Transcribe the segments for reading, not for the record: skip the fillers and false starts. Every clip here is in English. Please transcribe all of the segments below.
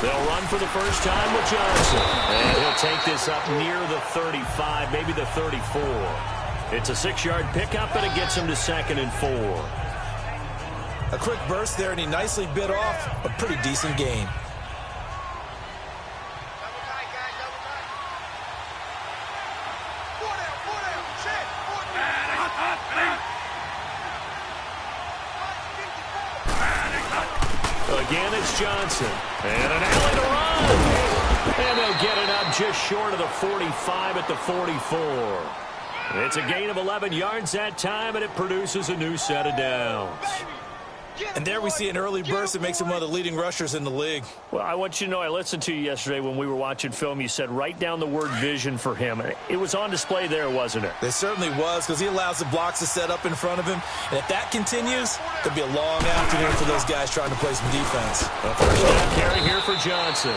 They'll run for the first time with Johnson. And he'll take this up near the 35, maybe the 34. It's a 6-yard pickup, and it gets him to 2nd and 4. A quick burst there, and he nicely bit off a pretty decent gain. Again, it's Johnson. And an alley to run. And they'll get it up just short of the 45 at the 44. It's a gain of 11 yards that time, and it produces a new set of downs. And there we see an early burst that makes him one of the leading rushers in the league. Well, I want you to know, I listened to you yesterday when we were watching film. You said write down the word vision for him. It was on display there, wasn't it? It certainly was, because he allows the blocks to set up in front of him. And if that continues, it'll be a long afternoon for those guys trying to play some defense. A first down carry here for Johnson.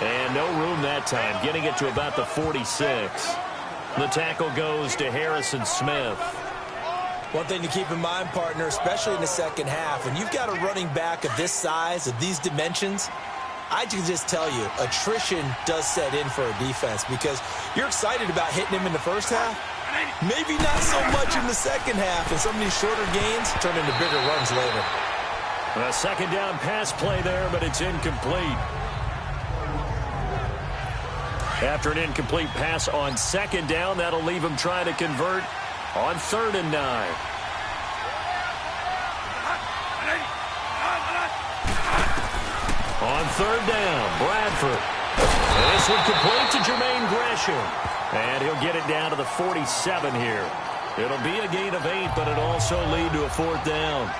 And no room that time, getting it to about the 46. The tackle goes to Harrison Smith. One thing to keep in mind, partner, especially in the second half, when you've got a running back of this size, of these dimensions, I can just tell you, attrition does set in for a defense, because you're excited about hitting him in the first half. Maybe not so much in the second half, and some of these shorter gains turn into bigger runs later. A second down pass play there, but it's incomplete. After an incomplete pass on second down, that'll leave him trying to convert on 3rd and 9. On 3rd down, Bradford. And this one complete to Jermaine Gresham. And he'll get it down to the 47 here. It'll be a gain of 8, but it'll also lead to a 4th down.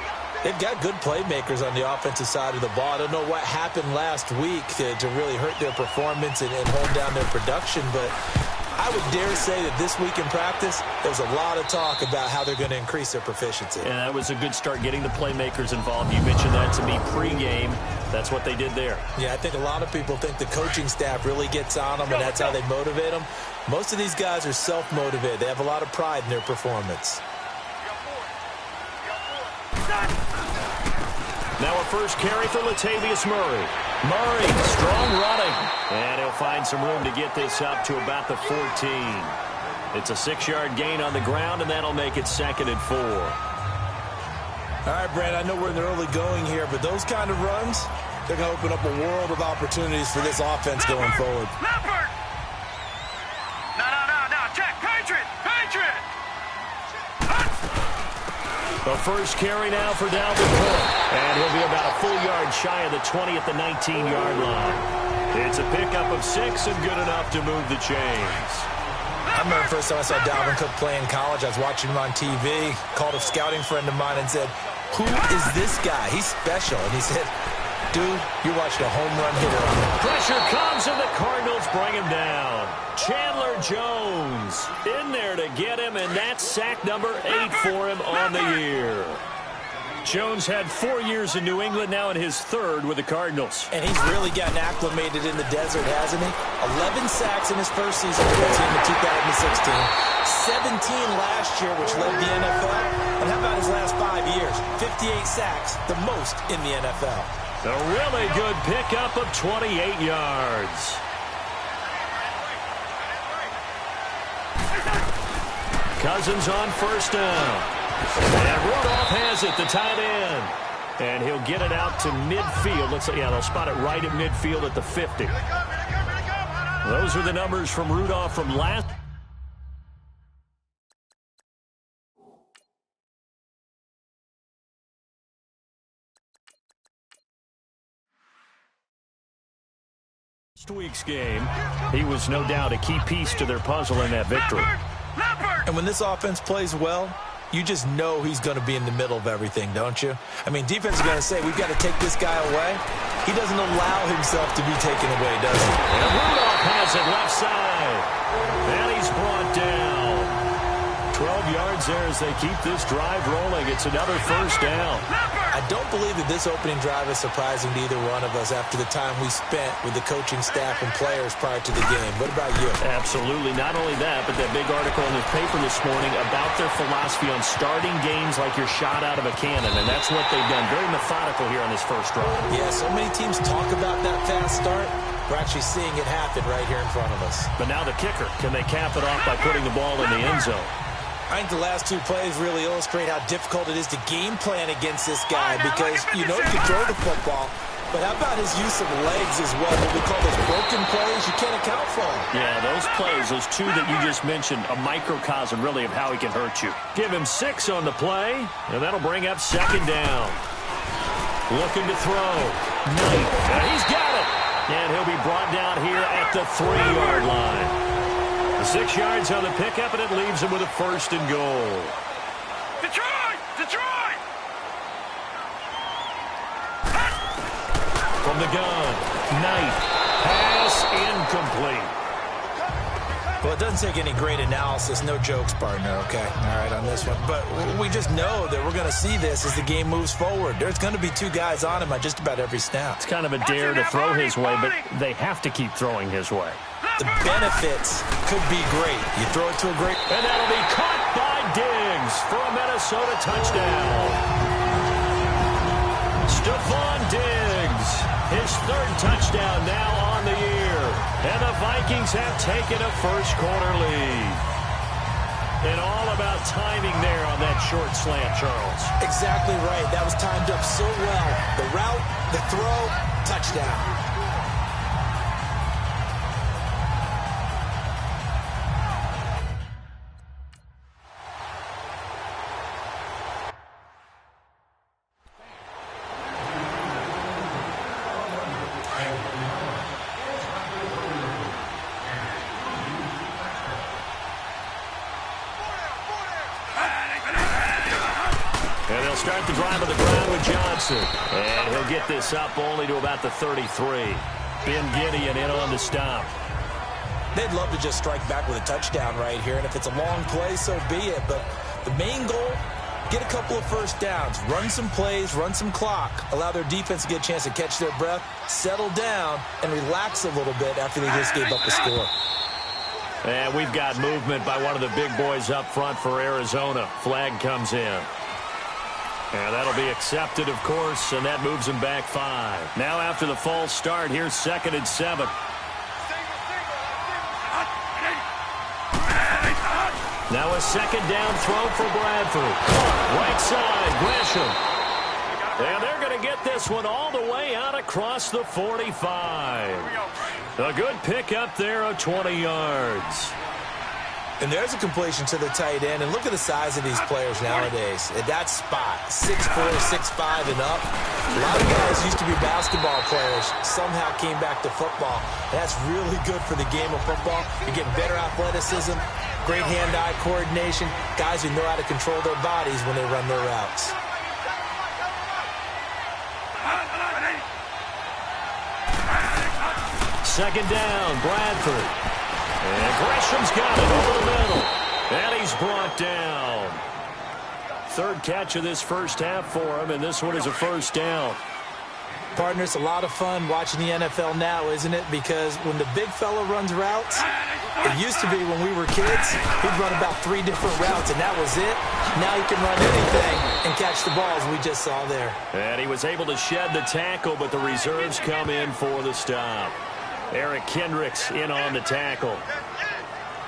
They've got good playmakers on the offensive side of the ball. I don't know what happened last week to really hurt their performance and hold down their production, but I would dare say that this week in practice, there's a lot of talk about how they're going to increase their proficiency. And that was a good start, getting the playmakers involved. You mentioned that to me pregame. That's what they did there. Yeah, I think a lot of people think the coaching staff really gets on them, and that's how they motivate them. Most of these guys are self-motivated. They have a lot of pride in their performance. Now a first carry for Latavius Murray. Murray, strong running. And he'll find some room to get this up to about the 14. It's a 6-yard gain on the ground, and that'll make it 2nd and 4. All right, Brad, I know we're in the early going here, but those kind of runs, they're going to open up a world of opportunities for this offense going forward. Leopard! No. Check. Patriot! The first carry now for Dalvin Cook. And he'll be about a full yard shy of the 20 at the 19-yard line. It's a pickup of 6 and good enough to move the chains. I remember the first time I saw Dalvin Cook play in college. I was watching him on TV, called a scouting friend of mine and said, "Who is this guy? He's special." And he said, "Dude, you're watching a home run hitter." Pressure comes, and the Cardinals bring him down. Chandler Jones in there to get him, and that's sack number 8 for him on the year. Jones had 4 years in New England, now in his 3rd with the Cardinals. And he's really gotten acclimated in the desert, hasn't he? 11 sacks in his first season with the team in 2016. 17 last year, which led the NFL. And how about his last 5 years? 58 sacks, the most in the NFL. A really good pickup of 28 yards. Cousins on first down. And Rudolph has it, the tight end. And he'll get it out to midfield. Looks like, yeah, they'll spot it right at midfield at the 50. Those are the numbers from Rudolph from last. Week's game. He was no doubt a key piece to their puzzle in that victory. And when this offense plays well, you just know he's going to be in the middle of everything, don't you? I mean, defense is going to say, we've got to take this guy away. He doesn't allow himself to be taken away, does he? And Rudolph has it left side. And he's brought down. 12 yards yards there as they keep this drive rolling. It's another first down. I don't believe that this opening drive is surprising to either one of us after the time we spent with the coaching staff and players prior to the game. What about you? Absolutely. Not only that, but that big article in the paper this morning about their philosophy on starting games like you're shot out of a cannon, and that's what they've done. Very methodical here on this first drive. Yeah, so many teams talk about that fast start. We're actually seeing it happen right here in front of us. But now the kicker. Can they cap it off by putting the ball in the end zone? I think the last two plays really illustrate how difficult it is to game plan against this guy because you know he can throw the football, but how about his use of legs as well? What we call those broken plays, you can't account for them. Yeah, those plays, those two that you just mentioned, a microcosm really of how he can hurt you. Give him 6 on the play, and that'll bring up second down. Looking to throw. Knight, and he's got it. And he'll be brought down here at the 3-yard line. 6 yards on the pickup, and it leaves him with a first and goal. Detroit! Detroit! From the gun, Knight. Pass incomplete. Well, it doesn't take any great analysis. No jokes, partner, okay? All right, on this one. But we just know that we're going to see this as the game moves forward. There's going to be 2 guys on him at just about every snap. It's kind of a dare to throw his way, but they have to keep throwing his way. The benefits could be great. You throw it to a great... And that'll be caught by Diggs for a Minnesota touchdown. Stephon Diggs, his 3rd touchdown now on the year. And the Vikings have taken a first-quarter lead. And all about timing there on that short slant, Charles. Exactly right. That was timed up so well. The route, the throw, touchdown. Start the drive on the ground with Johnson. And he'll get this up only to about the 33. Ben Gideon in on the stop. They'd love to just strike back with a touchdown right here. And if it's a long play, so be it. But the main goal, get a couple of first downs. Run some plays, run some clock. Allow their defense to get a chance to catch their breath, settle down, and relax a little bit after they just gave up a score. And we've got movement by one of the big boys up front for Arizona. Flag comes in. And that'll be accepted, of course, and that moves him back 5. Now after the false start, here's 2nd and 7. Now a 2nd down throw for Bradford. Right side, Gresham. And they're going to get this one all the way out across the 45. A good pickup there of 20 yards. And there's a completion to the tight end. And look at the size of these players nowadays. At that spot, 6'4", 6'5", and up. A lot of guys used to be basketball players, somehow came back to football. And that's really good for the game of football. You're getting better athleticism, great hand-eye coordination, guys who know how to control their bodies when they run their routes. Second down, Bradford. And Gresham's got it over the middle. And he's brought down. 3rd catch of this first half for him, and this one is a first down. Partner, it's a lot of fun watching the NFL now, isn't it? Because when the big fella runs routes, it used to be when we were kids, he'd run about 3 different routes, and that was it. Now he can run anything and catch the balls we just saw there. And he was able to shed the tackle, but the reserves come in for the stop. Eric Kendricks in on the tackle.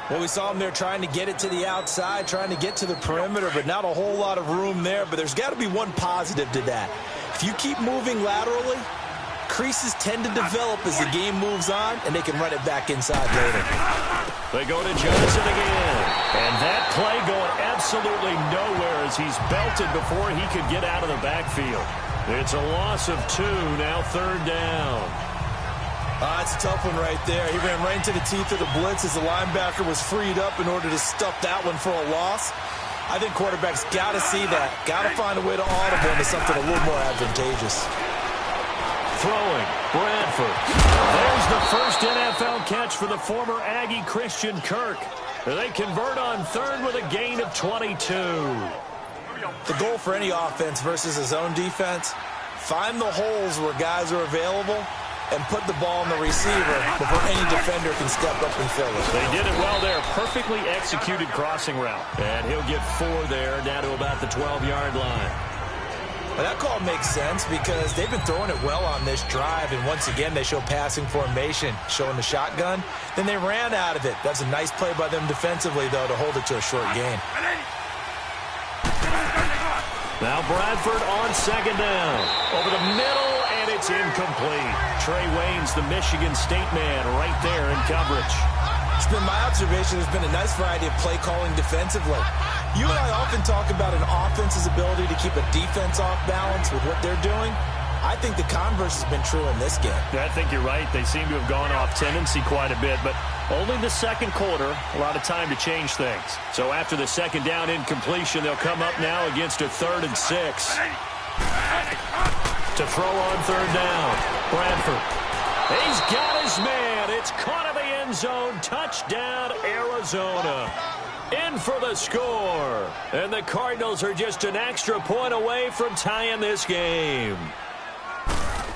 Well, we saw him there trying to get it to the outside, trying to get to the perimeter, but not a whole lot of room there. But there's got to be one positive to that. If you keep moving laterally, creases tend to develop as the game moves on, and they can run it back inside later. They go to Johnson again. And that play going absolutely nowhere as he's belted before he could get out of the backfield. It's a loss of 2, now 3rd down. It's a tough one right there. He ran right into the teeth of the blitz as the linebacker was freed up in order to stuff that one for a loss. I think quarterbacks got to see that. Got to find a way to audible into something a little more advantageous. throwing. Bradford. There's the first NFL catch for the former Aggie Christian Kirk. They convert on third with a gain of 22. The goal for any offense versus a zone defense, find the holes where guys are available and put the ball in the receiver before any defender can step up and fill it. They did it well there. Perfectly executed crossing route. And he'll get 4 there, down to about the 12-yard line. Well, that call makes sense because they've been throwing it well on this drive, and once again they show passing formation, showing the shotgun. Then they ran out of it. That's a nice play by them defensively, though, to hold it to a short gain. Now Bradford on second down. Over the middle, and it's incomplete. Trey Wayne's the Michigan State man right there in coverage. It's been my observation there's been a nice variety of play calling defensively. You and I often talk about an offense's ability to keep a defense off balance with what they're doing. I think the converse has been true in this game. I think you're right. They seem to have gone off tendency quite a bit, but only the second quarter, a lot of time to change things. So after the second down incompletion, they'll come up now against a 3rd and 6. To throw on third down, Bradford. He's got his man. It's caught in the end zone. Touchdown, Arizona. In for the score. And the Cardinals are just an extra point away from tying this game.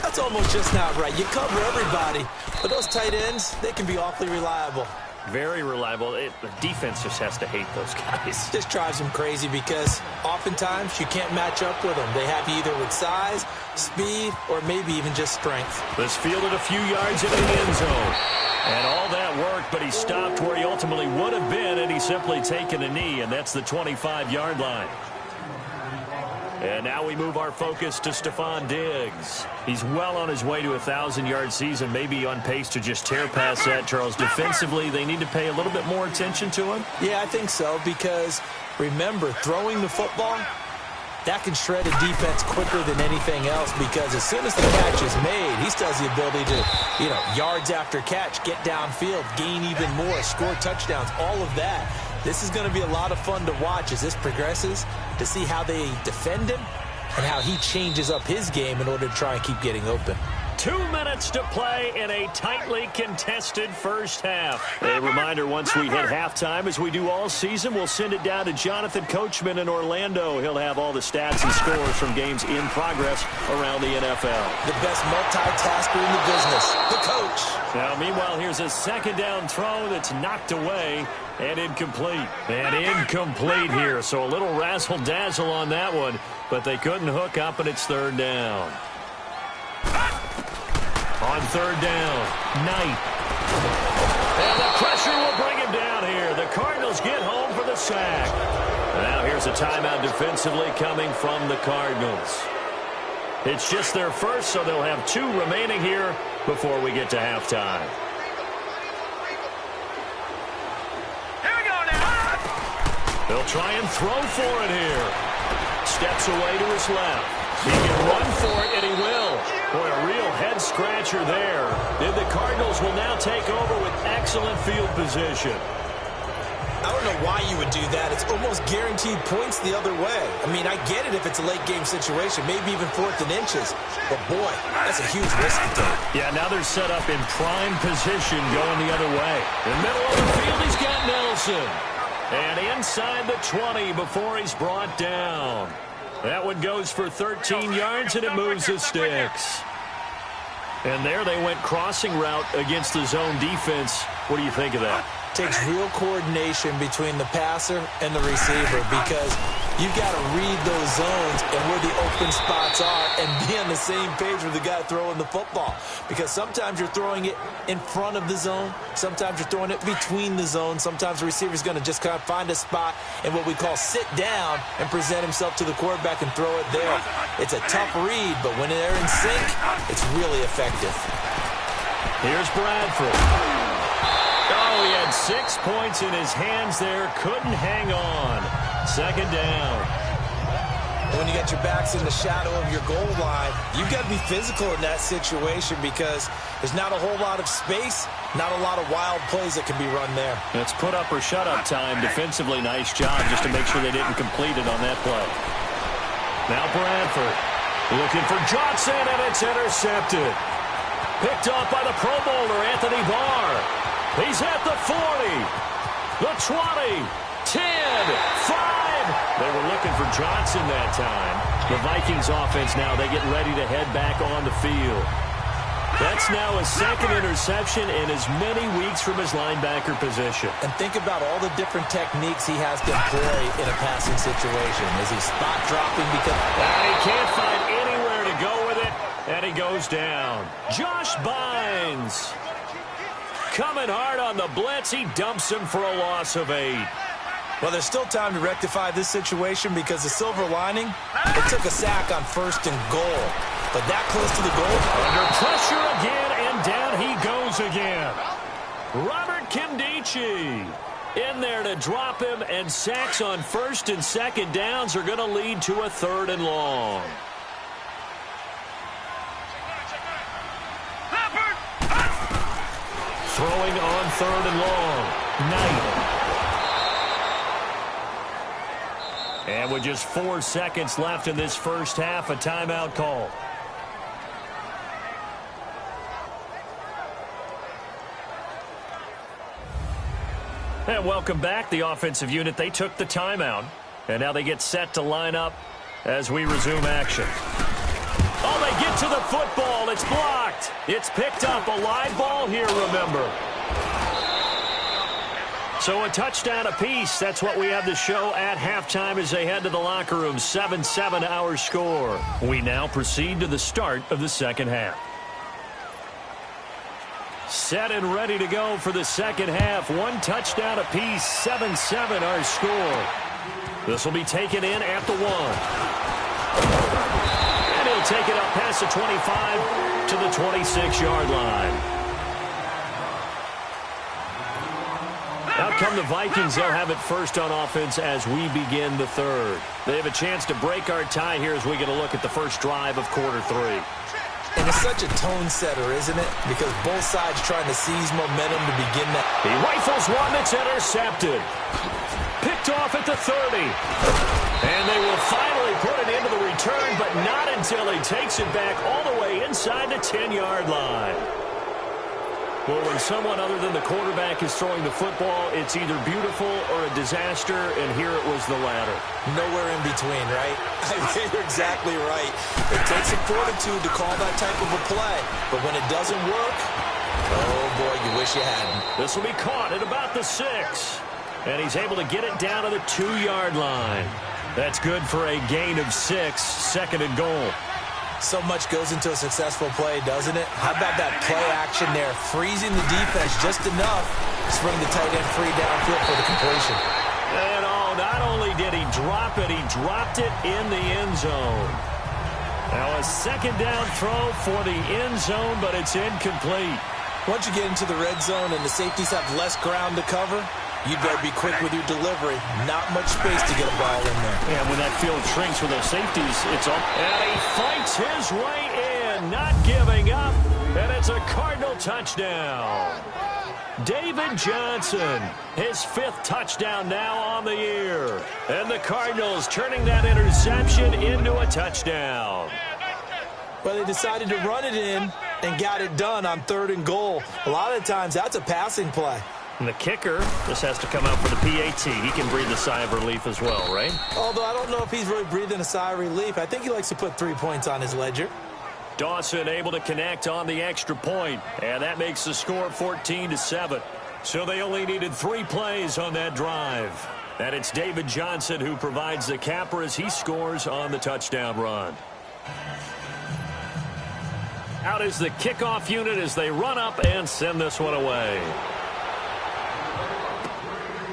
That's almost just not right. You cover everybody, but those tight ends, they can be awfully reliable. Very reliable. The defense just has to hate those guys. This drives them crazy because oftentimes you can't match up with them. They have you either with size, speed, or maybe even just strength. This fielded a few yards into the end zone. And all that worked, but he stopped where he ultimately would have been, and he's simply taken a knee, and that's the 25-yard line. And now we move our focus to Stephon Diggs. He's well on his way to a 1,000-yard season, maybe on pace to just tear past that, Charles. Defensively, they need to pay a little bit more attention to him. Yeah, I think so, because remember, throwing the football, that can shred a defense quicker than anything else, because as soon as the catch is made, he still has the ability to, yards after catch, get downfield, gain even more, score touchdowns, all of that. This is going to be a lot of fun to watch as this progresses, to see how they defend him and how he changes up his game in order to try and keep getting open. 2 minutes to play in a tightly contested first half. A reminder, once we hit halftime, as we do all season, we'll send it down to Jonathan Coachman in Orlando. He'll have all the stats and scores from games in progress around the NFL. The best multitasker in the business, the coach. Now, meanwhile, here's a second down throw that's knocked away and incomplete. And incomplete here, so a little razzle-dazzle on that one, but they couldn't hook up, and it's third down. On third down, Knight. And the pressure will bring him down here. The Cardinals get home for the sack. Now here's a timeout defensively coming from the Cardinals. It's just their first, so they'll have 2 remaining here before we get to halftime. Here we go now. They'll try and throw for it here. Steps away to his left. He can run for it, and he will. Boy, a real head-scratcher there. And the Cardinals will now take over with excellent field position. I don't know why you would do that. It's almost guaranteed points the other way. I mean, I get it if it's a late-game situation, maybe even 4th and inches. But, boy, that's a huge risk to take. Yeah, now they're set up in prime position going the other way. In the middle of the field, he's got Nelson. And inside the 20 before he's brought down. That one goes for 13 yards, and it moves the sticks. And there they went crossing route against the zone defense. What do you think of that? Takes real coordination between the passer and the receiver, because you've got to read those zones and where the open spots are and be on the same page with the guy throwing the football. Because sometimes you're throwing it in front of the zone. Sometimes you're throwing it between the zones. Sometimes the receiver's going to just kind of find a spot and what we call sit down and present himself to the quarterback and throw it there. It's a tough read, but when they're in sync, it's really effective. Here's Bradford. Oh, he had 6 points in his hands there. Couldn't hang on. Second down. When you got your backs in the shadow of your goal line, you've got to be physical in that situation because there's not a whole lot of space, not a lot of wild plays that can be run there. It's put up or shut up time. Defensively, nice job just to make sure they didn't complete it on that play. Now Bradford. Looking for Johnson, and it's intercepted. Picked off by the Pro Bowler, Anthony Barr. He's at the 40, the 20, 10, 5. They were looking for Johnson that time. The Vikings offense now, they get ready to head back on the field. That's now a second interception in as many weeks from his linebacker position. And think about all the different techniques he has to employ in a passing situation. Is he spot dropping? And he can't find anywhere to go with it, and he goes down. Josh Bynes coming hard on the blitz. He dumps him for a loss of 8. Well, there's still time to rectify this situation because the silver lining, it took a sack on 1st and goal. But that close to the goal. Under pressure again, and down he goes again. Robert Kimdichie in there to drop him, and sacks on 1st and 2nd downs are going to lead to a 3rd and long. Throwing on 3rd and long. Knight. And with just 4 seconds left in this first half, a timeout call. And welcome back. The offensive unit, they took the timeout. And now they get set to line up as we resume action. Oh, they get to the football. It's blocked. It's picked up. A live ball here, remember. So a touchdown apiece. That's what we have to show at halftime as they head to the locker room. 7-7 our score. We now proceed to the start of the second half. Set and ready to go for the second half. 1 touchdown apiece. 7-7 our score. This will be taken in at the 1. And he'll take it up past the 25 to the 26-yard line. Out come the Vikings. They'll have it first on offense as we begin the third. They have a chance to break our tie here as we get a look at the first drive of quarter 3. And it's such a tone setter, isn't it? Because both sides trying to seize momentum to begin that. He rifles one that's intercepted. Picked off at the 30. And they will finally put it into the return, but not until he takes it back all the way inside the 10-yard line. Well, when someone other than the quarterback is throwing the football, it's either beautiful or a disaster, and here it was the latter. Nowhere in between, right? I think you're exactly right. It takes some fortitude to call that type of a play, but when it doesn't work, oh boy, you wish you hadn't. This will be caught at about the 6, and he's able to get it down to the 2-yard line. That's good for a gain of 6, 2nd and goal. So much goes into a successful play, doesn't it? How about that play action there? Freezing the defense just enough to bring the tight end free downfield for the completion. And not only did he drop it, he dropped it in the end zone. Now a 2nd down throw for the end zone, but it's incomplete. Once you get into the red zone and the safeties have less ground to cover, you better be quick with your delivery. Not much space to get a ball in there. Yeah, when that field shrinks with those safeties, it's all. And he fights his way in, not giving up. And it's a Cardinal touchdown. David Johnson, his 5th touchdown now on the year. And the Cardinals turning that interception into a touchdown. Well, they decided to run it in and got it done on 3rd and goal. A lot of times, that's a passing play. And the kicker just has to come out for the PAT. He can breathe a sigh of relief as well, right? Although I don't know if he's really breathing a sigh of relief. I think he likes to put 3 points on his ledger. Dawson able to connect on the extra point, and that makes the score 14-7. So they only needed 3 plays on that drive. And it's David Johnson who provides the capper as he scores on the touchdown run. Out is the kickoff unit as they run up and send this one away.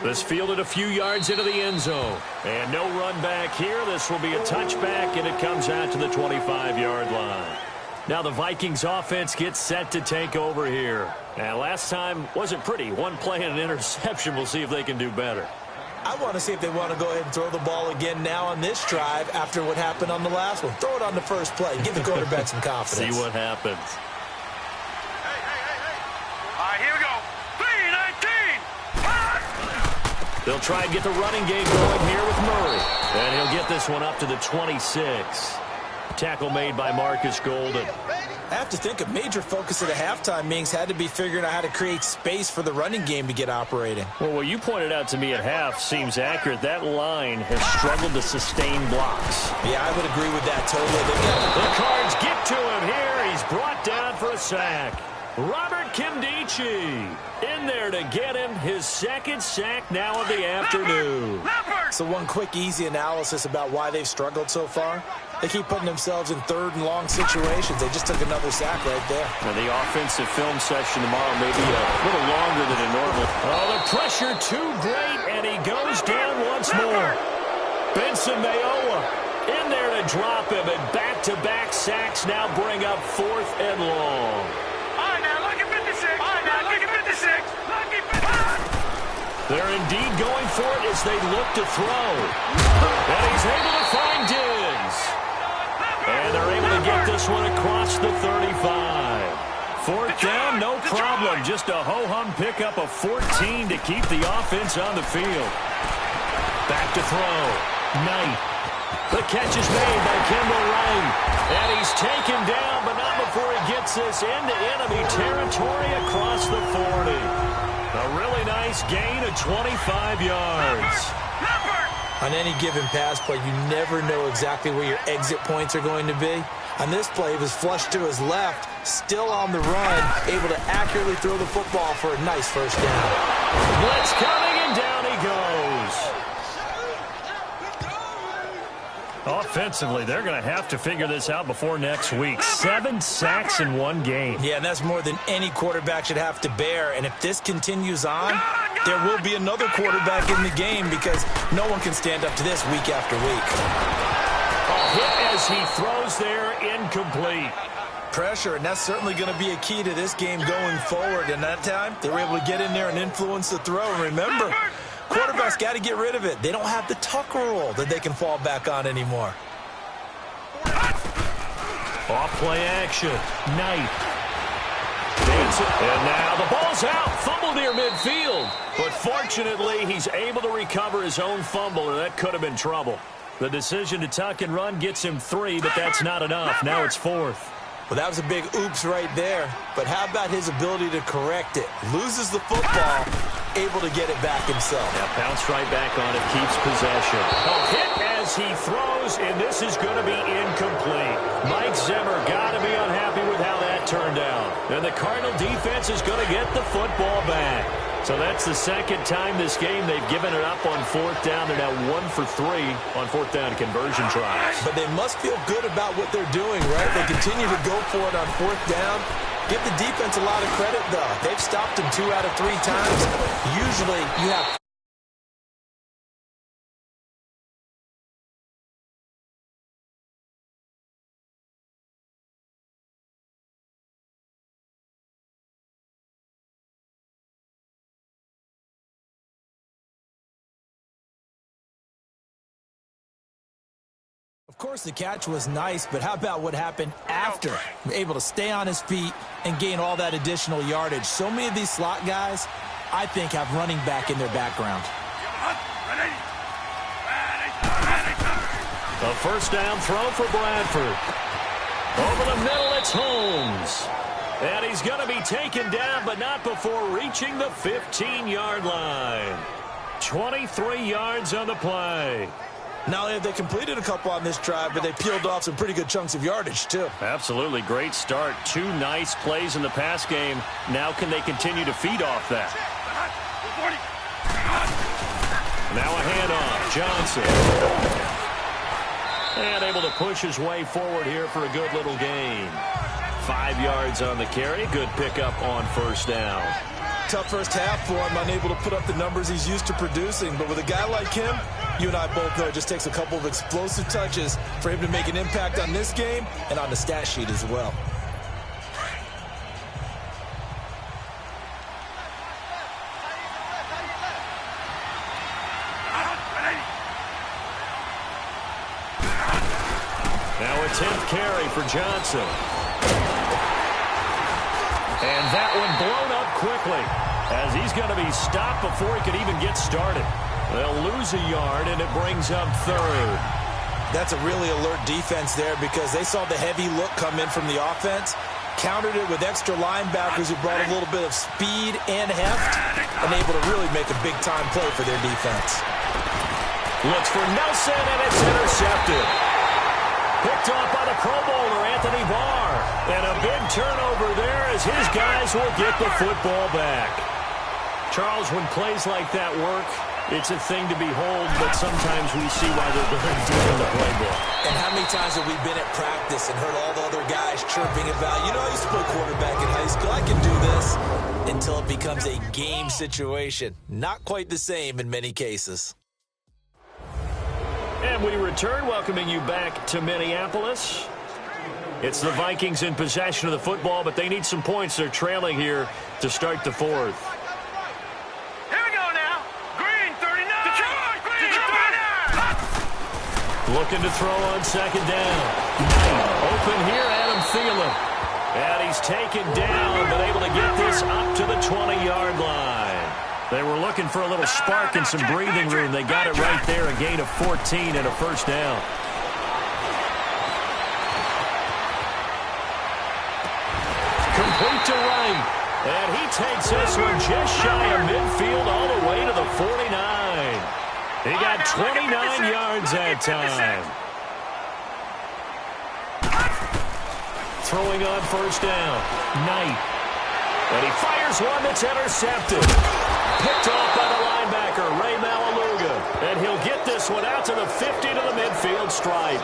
This fielded a few yards into the end zone. And no run back here. This will be a touchback, and it comes out to the 25-yard line. Now the Vikings offense gets set to take over here. Now last time wasn't pretty. 1 play and an interception. We'll see if they can do better. I want to see if they want to go ahead and throw the ball again now on this drive after what happened on the last one. Throw it on the first play. Give the quarterback some confidence. See what happens. All right, here we go. 3-19. They'll try and get the running game going here with Murray. And he'll get this one up to the 26. Tackle made by Marcus Golden. I have to think a major focus of the halftime meetings had to be figuring out how to create space for the running game to get operating. Well, what you pointed out to me at half seems accurate. That line has struggled to sustain blocks. Yeah, I would agree with that totally. The Cards get to him here. He's brought down for a sack. Robert Kimdichie in there to get him his second sack now of the afternoon. So one quick, easy analysis about why they've struggled so far. They keep putting themselves in third and long situations. They just took another sack right there. Now the offensive film session tomorrow may be a little longer than a normal. Oh, the pressure too great, and he goes down once more. Benson Mayowa in there to drop him, and back-to-back sacks now bring up 4th and long. They're indeed going for it as they look to throw. And he's able to find Diggs. And they're able to get this one across the 35. 4th down, no problem. Just a ho-hum pickup of 14 to keep the offense on the field. Back to throw. Knight. The catch is made by Kendall Wright. And he's taken down, but not before he gets this into enemy territory across the 40. A really nice gain of 25 yards. On any given pass play, you never know exactly where your exit points are going to be. On this play, he was flushed to his left, still on the run, able to accurately throw the football for a nice first down. Blitz coming, and down he goes. Offensively, they're going to have to figure this out before next week. 7 sacks in one game. Yeah, and that's more than any quarterback should have to bear. And if this continues on, there will be another quarterback in the game because no one can stand up to this week after week. A hit as he throws there, incomplete. Pressure, and that's certainly going to be a key to this game going forward. And that time, they were able to get in there and influence the throw. And remember, quarterbacks got to get rid of it. They don't have the Tucker rule that they can fall back on anymore. Off play action. Knight. And now the ball's out. Fumble near midfield. But fortunately, he's able to recover his own fumble, or that could have been trouble. The decision to tuck and run gets him 3, but that's not enough. Now it's 4th. Well, that was a big oops right there. But how about his ability to correct it? Loses the football, able to get it back himself. Now bounced right back on it, keeps possession. A hit as he throws, and this is going to be incomplete. Mike Zimmer got to be unhappy with how that turned out. And the Cardinal defense is going to get the football back. So that's the second time this game they've given it up on 4th down. They're now 1 for 3 on 4th down conversion tries. But they must feel good about what they're doing, right? They continue to go for it on 4th down. Give the defense a lot of credit, though. They've stopped him 2 out of 3 times. Usually, you have... Of course, the catch was nice, but how about what happened after? Able to stay on his feet and gain all that additional yardage. So many of these slot guys, I think, have running back in their background. A first down throw for Bradford. Over the middle, it's Holmes. And he's going to be taken down, but not before reaching the 15-yard line. 23 yards on the play. Not only have they completed a couple on this drive, but they peeled off some pretty good chunks of yardage, too. Absolutely. Great start. 2 nice plays in the pass game. Now can they continue to feed off that? Now a handoff. Johnson. And able to push his way forward here for a good little gain. 5 yards on the carry. Good pickup on first down. Tough first half for him, unable to put up the numbers he's used to producing. But with a guy like him, you and I both know it just takes a couple of explosive touches for him to make an impact on this game and on the stat sheet as well. Now a 10th carry for Johnson. And that one blown up quickly as he's going to be stopped before he could even get started. They'll lose a yard, and it brings up 3rd. That's a really alert defense there because they saw the heavy look come in from the offense, countered it with extra linebackers who brought a little bit of speed and heft, and able to really make a big-time play for their defense. Looks for Nelson, and it's intercepted. Picked off by the Pro Bowler, Anthony Barr. And a big turnover there as his guys will get the football back. Charles, when plays like that work, it's a thing to behold, but sometimes we see why they're very deep in the playbook. And how many times have we been at practice and heard all the other guys chirping about, you know, I used to play quarterback in high school, I can do this, until it becomes a game situation. Not quite the same in many cases. And we return, welcoming you back to Minneapolis. It's the Vikings in possession of the football, but they need some points. They're trailing here to start the fourth. Here we go now. Green, 39. Detroit, 39. Looking to throw on second down. Open here, Adam Thielen. And he's taken down, but able to get this up to the 20-yard line. They were looking for a little spark and some breathing room. They got it right there, a gain of 14 and a first down. Complete to Wright. And he takes this one just shy of midfield all the way to the 49. He got 29 yards that time. Throwing on first down. Knight. And he fires one that's intercepted. Picked off by the linebacker, Ray Malaluga. And he'll get this one out to the 50 to the midfield stripe.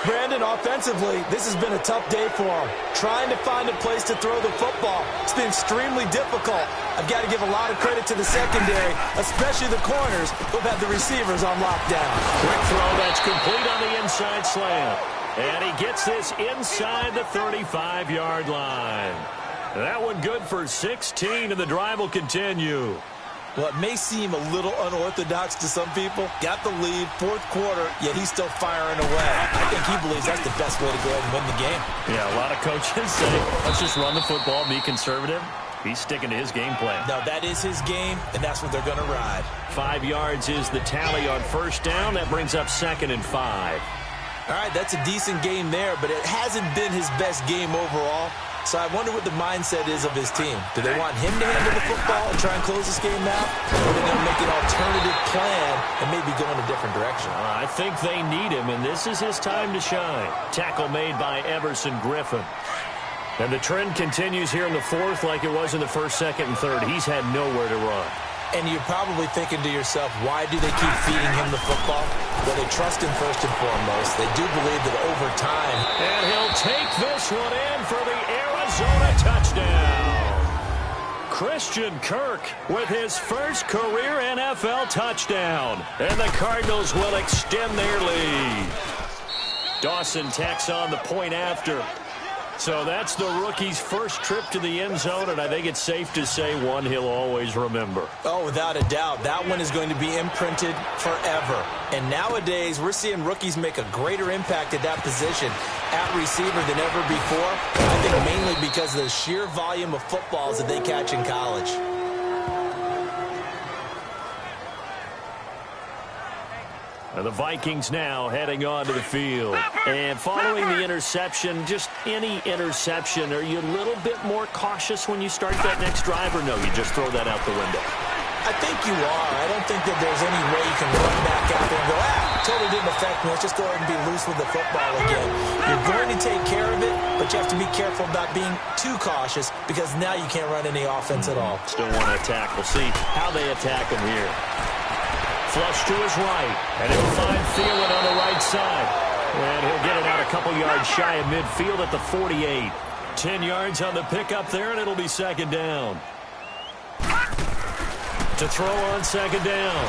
Brandon, offensively, this has been a tough day for him. Trying to find a place to throw the football. It's been extremely difficult. I've got to give a lot of credit to the secondary, especially the corners who've had the receivers on lockdown. Quick throw that's complete on the inside slant. And he gets this inside the 35-yard line. That one good for 16, and the drive will continue. Well, it may seem a little unorthodox to some people. Got the lead, fourth quarter, yet he's still firing away. I think he believes that's the best way to go ahead and win the game. Yeah, a lot of coaches say, let's just run the football, be conservative. He's sticking to his game plan. No, that is his game, and that's what they're going to ride. 5 yards is the tally on first down. That brings up 2nd and 5. All right, that's a decent game there, but it hasn't been his best game overall. So I wonder what the mindset is of his team. Do they want him to handle the football and try and close this game out? Or are they going to make an alternative plan and maybe go in a different direction? I think they need him, and this is his time to shine. Tackle made by Everson Griffin. And the trend continues here in the fourth like it was in the first, second, and third. He's had nowhere to run. And you're probably thinking to yourself, why do they keep feeding him the football? Well, they trust him first and foremost. They do believe that over time. And he'll take this one in for the Arizona touchdown. Christian Kirk with his first career NFL touchdown. And the Cardinals will extend their lead. Dawson tacks on the point after. So that's the rookie's first trip to the end zone, and I think it's safe to say one he'll always remember. Oh, without a doubt. That one is going to be imprinted forever. And nowadays, we're seeing rookies make a greater impact at that position at receiver than ever before. I think mainly because of the sheer volume of footballs that they catch in college. And the Vikings now heading onto the field. And following the interception, just any interception, are you a little bit more cautious when you start that next drive, or no, you just throw that out the window? I think you are. I don't think that there's any way you can run back out there and go, totally didn't affect me. Let's just go ahead and be loose with the football again. You're going to take care of it, but you have to be careful about being too cautious because now you can't run any offense at all. Still want to attack. We'll see how they attack him here. Flush to his right, and he'll find Thielen on the right side. And he'll get it out a couple yards shy of midfield at the 48. 10 yards on the pickup there, and it'll be second down. To throw on second down,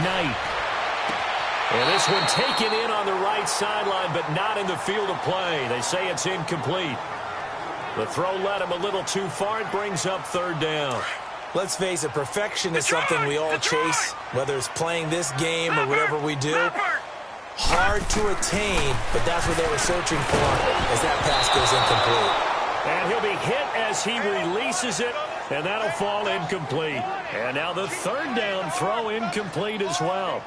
Knight. And this one taken in on the right sideline, but not in the field of play. They say it's incomplete. The throw led him a little too far. It brings up third down. Let's face it, perfection is something we all chase, whether it's playing this game or whatever we do. Hard to attain, but that's what they were searching for as that pass goes incomplete. And he'll be hit as he releases it, and that'll fall incomplete. And now the third down throw incomplete as well.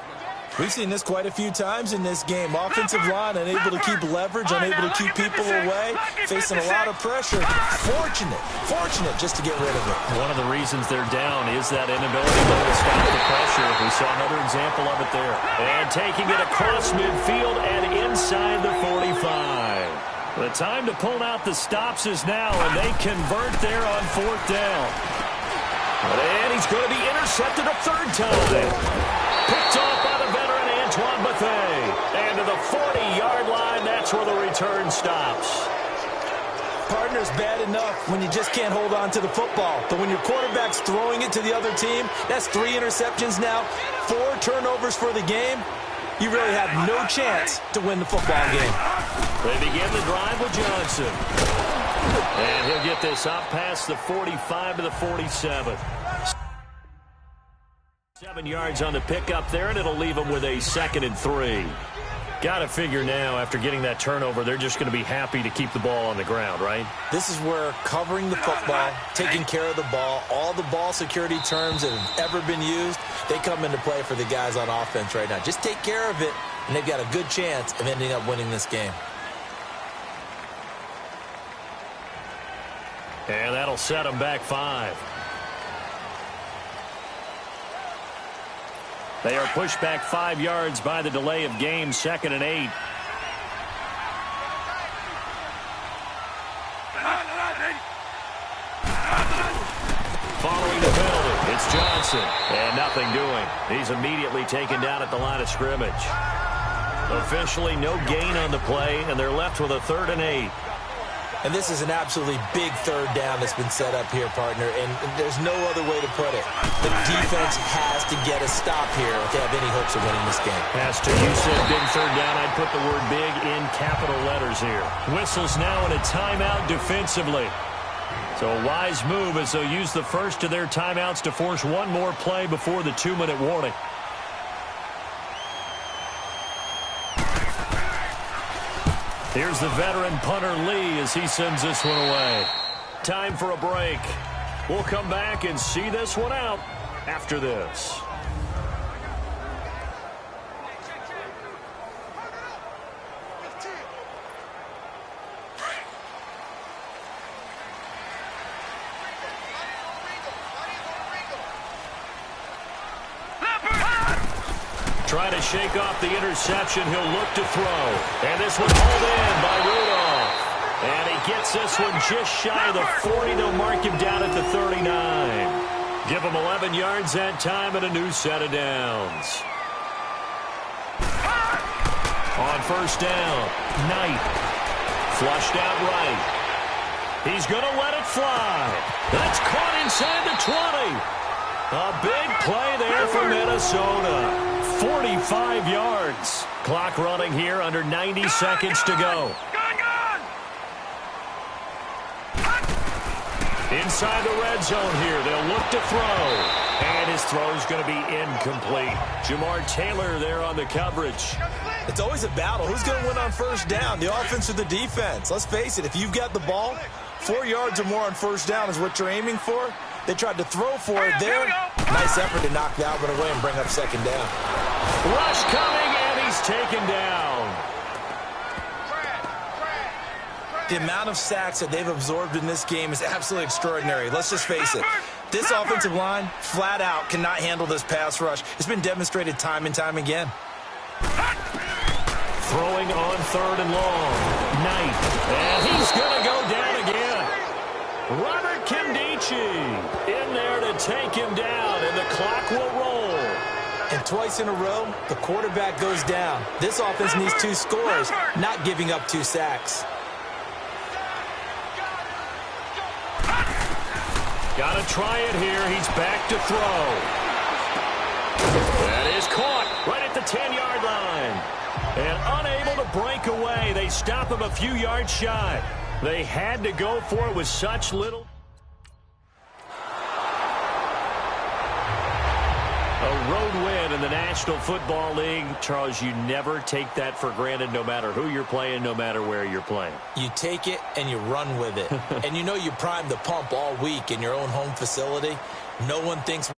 We've seen this quite a few times in this game. Offensive line unable to keep leverage, unable to keep people away, facing a lot of pressure. Fortunate just to get rid of it. One of the reasons they're down is that inability to stop the pressure. We saw another example of it there. And taking it across midfield and inside the 45. The time to pull out the stops is now, and they convert there on 4th down. And he's going to be intercepted a 3rd time. Picked off by the veteran Antoine Bethea. And to the 40-yard line, that's where the return stops. Partner's bad enough when you just can't hold on to the football. But when your quarterback's throwing it to the other team, that's 3 interceptions now, 4 turnovers for the game. You really have no chance to win the football game. They begin the drive with Johnson. And he'll get this up past the 45 to the 47. 7 yards on the pickup there, and it'll leave them with a 2nd and 3. Got to figure now, after getting that turnover, they're just going to be happy to keep the ball on the ground, right? This is where covering the football, taking care of the ball, all the ball security terms that have ever been used, they come into play for the guys on offense right now. Just take care of it, and they've got a good chance of ending up winning this game. And that'll set them back 5. They are pushed back 5 yards by the delay of game, 2nd and 8. Following the penalty, it's Johnson. And nothing doing. He's immediately taken down at the line of scrimmage. Officially no gain on the play, and they're left with a 3rd and 8. And this is an absolutely big 3rd down that's been set up here, partner, and there's no other way to put it. The defense has to get a stop here if they have any hopes of winning this game. Has to. You said big 3rd down. I'd put the word big in capital letters here. Whistles now in a timeout defensively. So a wise move as they'll use the first of their timeouts to force one more play before the 2-minute warning. Here's the veteran punter Lee as he sends this one away. Time for a break. We'll come back and see this one out after this. Trying to shake off the interception. He'll look to throw. And this one hauled in by Rudolph. And he gets this one just shy of the 40. They'll mark him down at the 39. Give him 11 yards that time and a new set of downs. On 1st down, Knight. Flushed out right. He's going to let it fly. That's caught inside the 20. A big play there for Minnesota. 45 yards. Clock running here, under 90 seconds to go. Inside the red zone here, they'll look to throw. And his throw's going to be incomplete. Jamar Taylor there on the coverage. It's always a battle. Who's going to win on 1st down, the offense or the defense? Let's face it, if you've got the ball, 4 yards or more on 1st down is what you're aiming for. They tried to throw for it there. Nice effort to knock that one away and bring up 2nd down. Rush coming, and he's taken down. The amount of sacks that they've absorbed in this game is absolutely extraordinary. Let's just face it. This offensive line, flat out, cannot handle this pass rush. It's been demonstrated time and time again. Throwing on 3rd and long. Knight. And he's going to go down again. Robert Kimdichie in there to take him down, and the clock will roll. And twice in a row, the quarterback goes down. This offense needs 2 scores, not giving up 2 sacks. Got to try it here. He's back to throw. That is caught right at the 10-yard line. And unable to break away. They stop him a few yards shy. They had to go for it with such little. A road win in the National Football League. Charles, you never take that for granted, no matter who you're playing, no matter where you're playing. You take it and you run with it. And you know you primed the pump all week in your own home facility. No one thinks